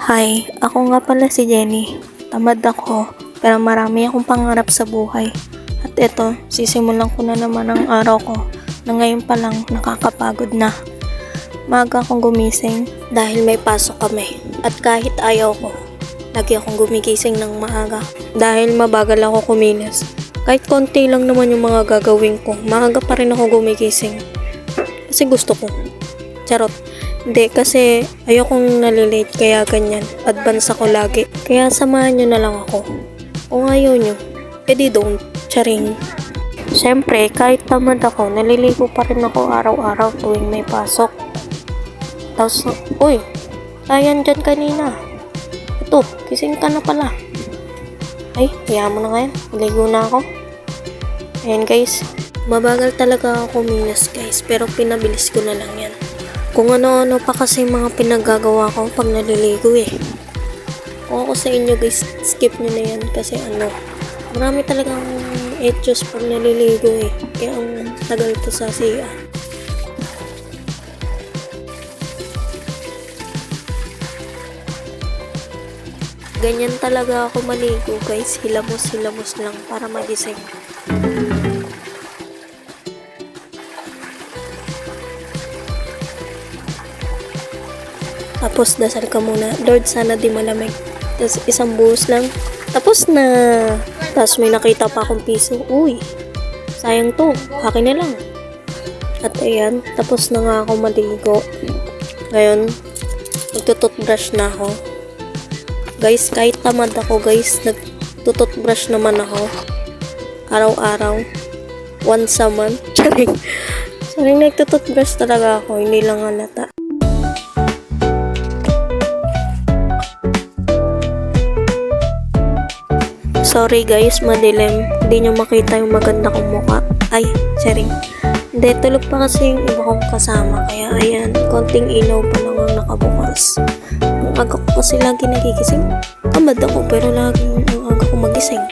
Hi, ako nga pala si Jenny. Tamad ako, pero marami akong pangarap sa buhay. At eto, sisimulan ko na naman ang araw ko na ngayon pa lang nakakapagod na. Maaga akong gumising dahil may pasok kami. At kahit ayaw ko, lagi akong gumigising ng maaga dahil mabagal ako kumilos. Kahit konti lang naman yung mga gagawin ko, maaga pa rin ako gumigising. Kasi gusto ko. Charot. Hindi, kasi ayokong nalilate kaya ganyan. Advance ako lagi. Kaya samahan nyo na lang ako. Kung ayaw nyo, edi don't. Charing. Siyempre, kahit tamad ako, naliligo pa rin ako araw-araw tuwing may pasok. Tapos, uy, ayan dyan kanina. Ito, gising ka na pala. Ay, kaya mo na ngayon. Naligo na ako. Ayan guys, mabagal talaga ako kumilos guys, pero pinabilis ko na lang yan. Kung ano-ano pa kasi mga pinagagawa ko pag naliligo eh. Kung ako sa inyo guys, skip nyo na yan kasi marami talagang etyos pag naliligo eh. Kaya ang tagal ko sa CR. Ganyan talaga ako maligo guys, hilamos-hilamos lang para magising. Tapos dasal ka muna, Lord sana di malamig. Tapos isang buhos lang, tapos na. Tapos may nakita pa akong piso, uy, sayang to, akin na lang. At ayan, tapos na nga ako maligo. Ngayon, magtututbrush na ako. Guys, kahit tamad ako guys, nagtututbrush naman ako. Araw-araw, once a month. Charing, nagtututbrush talaga ako, hindi lang halata. Sorry guys, madilim. Hindi nyo makita yung maganda kong mukha. Ay, charing. Hindi, tulog pa kasi yung iba kong kasama. Kaya ayan, konting ilaw pa lang ang nakabukas. Ang aga ko kasi lagi nagigising. Tamad ako pero laging ang aga ko magising.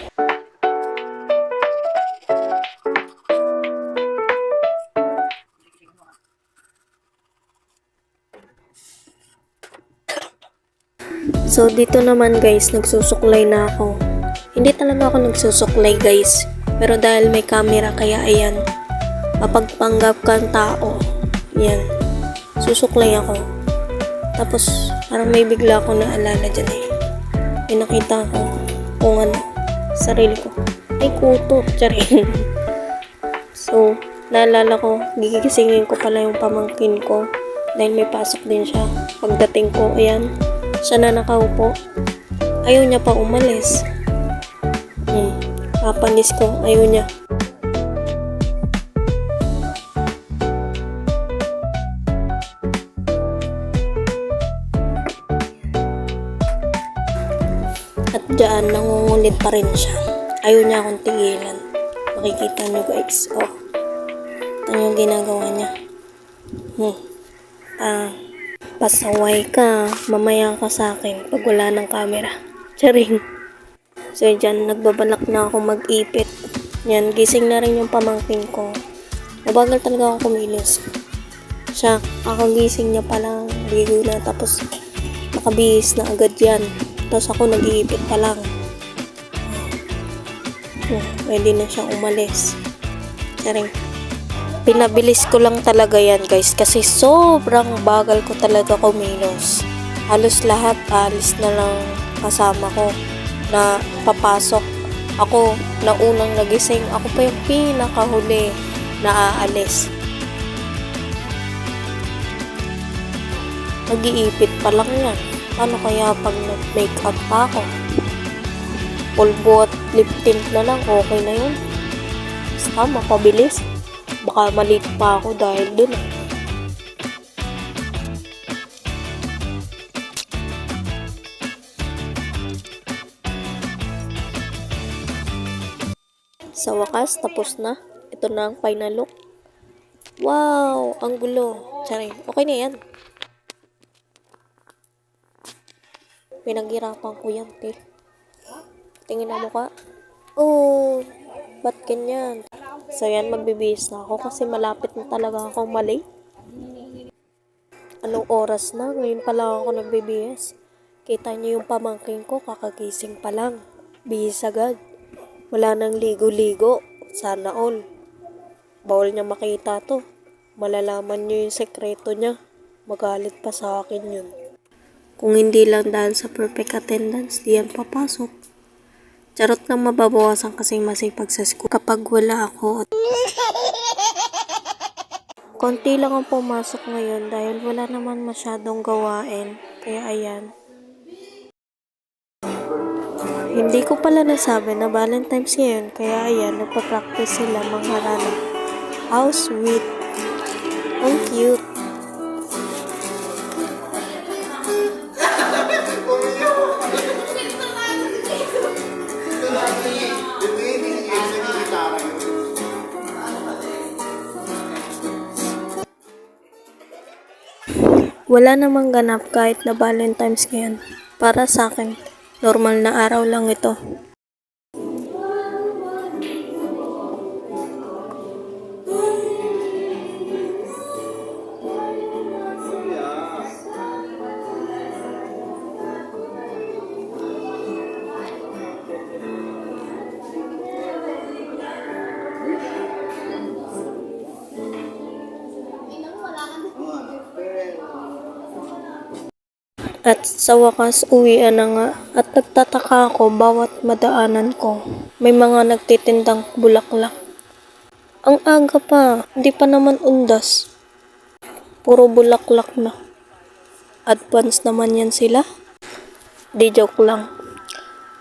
So dito naman guys, nagsusuklay na ako. Hindi talaga ako nagsusuklay guys. Pero dahil may camera kaya ayan. Mapagpanggap kang tao. Yan. Susuklay ako. Tapos parang may bigla ako naalala dyan eh. May nakita ko kung sarili ko. Ay kuto. Charing. So naalala ko, gigisingin ko pala yung pamangkin ko. Dahil may pasok din siya. Pagdating ko, ayan. Siya na nakaupo. Ayaw niya pa umalis. Papanis ko, ayaw niya. At dyan, nangungulit pa rin siya. Ayaw niya akong tigilan. Makikita niyo guys. Oh. Ito yung ginagawa niya. Pasaway ka. Mamaya ka sa akin pag wala ng camera. Charing. So dyan, nagbabalak na ako mag-ipit. Yan, gising na rin yung pamangkin ko. Nabagal talaga ako kumilos. Siya, ako gising niya palang, ligo na, tapos nakabihis na agad yan. Tapos ako nag-iipit pa lang. Pwede na siya umalis. Charing. Pinabilis ko lang talaga yan guys, kasi sobrang bagal ko talaga kumilos. Halos lahat, alis na lang kasama ko na papasok. Ako na unang nagising, ako pa yung pinakahuli na aalis. Nag-iipit pa lang yan. Paano kaya pag nag-makeup pa ako? Pulbo at lip tint na lang, okay na yun. Basta mapabilis. Baka malate pa ako dahil dun eh. Sa wakas, tapos na. Ito na ang final look. Wow! Ang gulo. Charing. Okay na yan. Pinaghirapan ko yan, te. Tingin na mukha. Oh! Ba't ganyan? So yan, magbibihis na ako kasi malapit na talaga ako malate. Anong oras na? Ngayon pala ako nagbibihis. Kita niyo yung pamangkin ko, kakagising pa lang. Bihis agad. Wala nang ligo-ligo. Sana all. Bawal niya makita to. Malalaman niyo yung sekreto niya. Magalit pa sa akin yun. Kung hindi lang dahil sa perfect attendance, di yan papasok. Charot lang, mababawasan kasi masipag sa school kapag wala ako. Konti lang ang pumasok ngayon dahil wala naman masyadong gawain. Kaya ayan. Hindi ko pala nasabi na Valentine's ngayon, kaya ayan, nagpa-practice sila mangharana. How sweet! Ang cute! Wala namang ganap kahit na Valentine's ngayon. Para sa akin, normal na araw lang ito. At sa wakas, uwian na nga. At nagtataka ako bawat madaanan ko. May mga nagtitindang bulaklak. Ang aga pa, hindi pa naman undas. Puro bulaklak na. Advance naman yan sila. Di joke lang.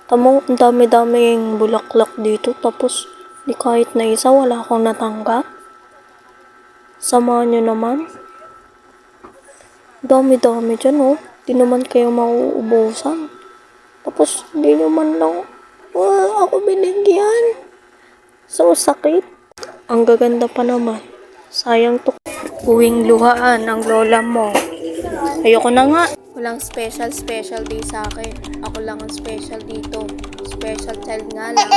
Tamo, ang dami-dami yung bulaklak dito. Tapos, di kahit na isa, wala akong natanggap. Samahan nyo naman. Dami-dami dyan, oh. Di naman kayo mauubusan. Tapos, di naman lang, ako binigyan. So, sakit. Ang gaganda pa naman. Sayang to. Uwing luhaan ang lola mo. Ayoko na nga. Walang special day sa akin. Ako lang ang special dito. Special child nga lang.